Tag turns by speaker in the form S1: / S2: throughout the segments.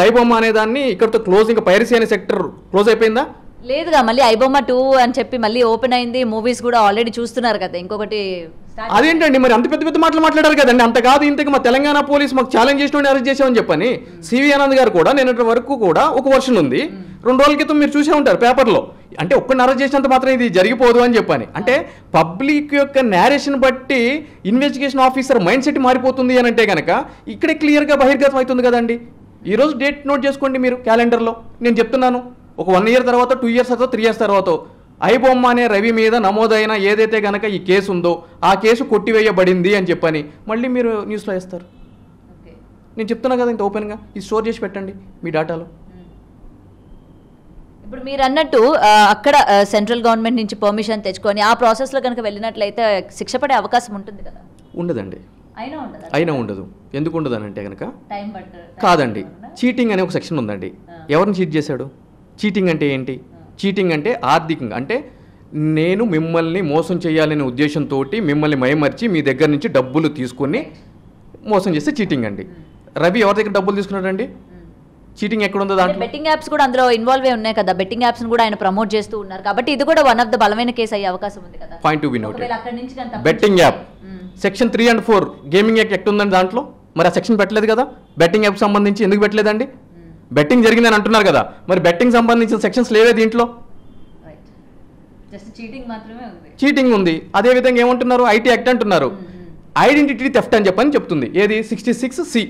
S1: ఐబొమ్మ అనే దాన్ని ఇక్కడతో క్లోజ్, ఇంకా పైరసీ అనే సెక్టర్ క్లోజ్ అయిపోయిందా?
S2: లేదుగా, మళ్ళీ ఐబొమ్మ 2 అని చెప్పి మళ్ళీ ఓపెన్ అయింది. మూవీస్ కూడా ఆల్రెడీ చూస్తున్నారు కదా. ఇంకొకటి
S1: అదేంటండి మరి అంత పెద్ద పెద్ద మాటలు మాట్లాడారు కదండి. అంత కాదు ఇంతకు మా తెలంగాణ పోలీస్ మాకు ఛాలెంజ్ చేసిన అరెస్ట్ చేసామని చెప్పని సివి ఆనంద్ గారు కూడా నిన్నటి వరకు కూడా ఒక వర్షన్ ఉంది. 2 రోజుల క్రితం మీరు చూసే ఉంటారు పేపర్లో. అంటే ఒక్కడిని అరెస్ట్ చేసినంత మాత్రం ఇది జరిగిపోదు అని చెప్పని. అంటే పబ్లిక్ యొక్క నేరేషన్ బట్టి ఇన్వెస్టిగేషన్ ఆఫీసర్ మైండ్ సెట్ మారిపోతుంది అని అంటే కనుక ఇక్కడే క్లియర్గా బహిర్గతం అవుతుంది కదండి. ఈరోజు డేట్ నోట్ చేసుకోండి మీరు క్యాలెండర్లో. నేను చెప్తున్నాను, ఒక 1 ఇయర్ తర్వాత, 2 ఇయర్స్ తర్వాత, 3 ఇయర్స్ తర్వాత ఐబొమ్మ అనే రవి మీద నమోదైన ఏదైతే కనుక ఈ కేసు ఉందో ఆ కేసు కొట్టివేయబడింది అని చెప్పని మళ్ళీ మీరు న్యూస్లో వేస్తారు. నేను చెప్తున్నా కదా ఇంత ఓపెన్గా, ఇది స్టోర్ చేసి పెట్టండి మీ డేటాలో.
S2: ఇప్పుడు మీరు అన్నట్టు అక్కడ సెంట్రల్ గవర్నమెంట్ నుంచి పర్మిషన్ తెచ్చుకొని ఆ ప్రాసెస్లో కనుక వెళ్ళినట్లయితే శిక్ష పడే అవకాశం ఉంటుంది కదా?
S1: ఉండదండి, అయినా ఉండదు. ఎందుకు ఉండదు అని అంటే కనుక కాదండి, చీటింగ్ అనే ఒక సెక్షన్ ఉందండి. ఎవరిని చీట్ చేశాడు? చీటింగ్ అంటే ఏంటి? చీటింగ్ అంటే ఆర్థికంగా, అంటే నేను మిమ్మల్ని మోసం చేయాలనే ఉద్దేశంతో మిమ్మల్ని మయమర్చి మీ దగ్గర నుంచి డబ్బులు తీసుకుని మోసం చేస్తే చీటింగ్ అండి. రవి ఎవరి దగ్గర డబ్బులు తీసుకున్నాడండి? చీటింగ్ ఎక్కడ ఉందో దాంట్లో.
S2: బెట్టింగ్ యాప్స్ కూడా అందులో ఇన్వాల్వ్ అయి ఉన్నాయి కదా. బెట్టింగ్ యాప్స్ కూడా ఆయన ప్రమోట్ చేస్తూ ఉన్నారు కాబట్టి ఇది కూడా వన్ ఆఫ్ ద బలమైన కేసు అయ్యే అవకాశం ఉంది కదా.
S1: Point to be noted. Betting app section 3 and 4 gaming act ఎక్కడ ఉందండి దాంట్లో? మరి ఆ సెక్షన్ పెట్టలేదు కదా. బెట్టింగ్ యాప్ సంబంధించి ఎందుకు పెట్టలేదండి? బెట్టింగ్ జరిగిందని అంటున్నారు కదా, మరి బెట్టింగ్ సంబంధించిన సెక్షన్స్ లేవే దీంట్లో. చీటింగ్ ఉంది. అదేవిధంగా ఏమంటున్నారు? ఐటీ యాక్ట్ అంటున్నారు. ఐడెంటిటీ థెఫ్ట్ అని చెప్పని చెప్తుంది. ఏది? 66C.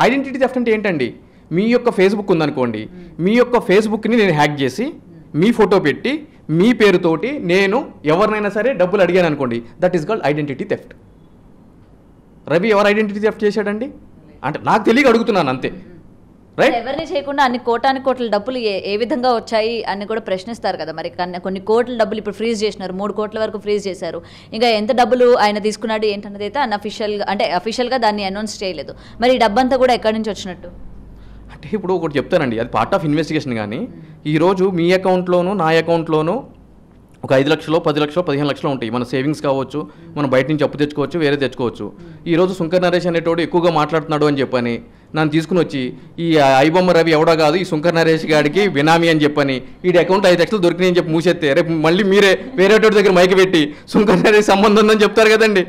S1: ఐడెంటిటీ థెఫ్ట్ అంటే ఏంటండి? మీ యొక్క ఫేస్బుక్ ఉందనుకోండి, మీ యొక్క ఫేస్బుక్ని నేను హ్యాక్ చేసి మీ ఫోటో పెట్టి మీ పేరుతోటి నేను ఎవరినైనా సరే డబ్బులు అడిగాను అనుకోండి, that is called identity theft. Ravi ఎవరు ఐడెంటిటీ థెఫ్ట్ చేశాడండి అంటే నాకు తెలియక అడుగుతున్నాను అంతే.
S2: ఎవరిని చేయకుండా అన్ని కోట్ల డబ్బులు ఏ విధంగా వచ్చాయి అని కూడా ప్రశ్నిస్తారు కదా. మరి కొన్ని కోట్ల డబ్బులు ఇప్పుడు ఫ్రీజ్ చేసినారు, 3 కోట్ల వరకు ఫ్రీజ్ చేశారు. ఇంకా ఎంత డబ్బులు ఆయన తీసుకున్నాడు ఏంటన్నది అయితే అఫీషియల్గా దాన్ని అనౌన్స్ చేయలేదు. మరి ఈ డబ్బంతా కూడా ఎక్కడి నుంచి వచ్చినట్టు?
S1: అంటే ఇప్పుడు ఒకటి చెప్తానండి, అది పార్ట్ ఆఫ్ ఇన్వెస్టిగేషన్. కానీ ఈరోజు మీ అకౌంట్లోనూ నా అకౌంట్లోనూ ఒక 5 లక్షలు, 10 లక్షలు, 15 లక్షలు ఉంటాయి. మన సేవింగ్స్ కావచ్చు, మనం బయట నుంచి అప్పు తెచ్చుకోవచ్చు, వేరే తెచ్చుకోవచ్చు. ఈరోజు సుంకర్ నరేష్ అనేటోడు ఎక్కువగా మాట్లాడుతున్నాడు అని చెప్పని నన్ను తీసుకుని వచ్చి ఈ ఐబొమ్మ రవి ఎవడో కాదు, ఈ సుంకర్ నరేష్ గాడికి బినామీ అని చెప్పని వీడి అకౌంట్ 5 లక్షలు దొరికినాయి అని చెప్పి మూసేస్తే రేపు మళ్ళీ మీరే వేరే దగ్గర మైకి పెట్టి సుంకర్ నరేష్ సంబంధం ఉందని చెప్తారు కదండి.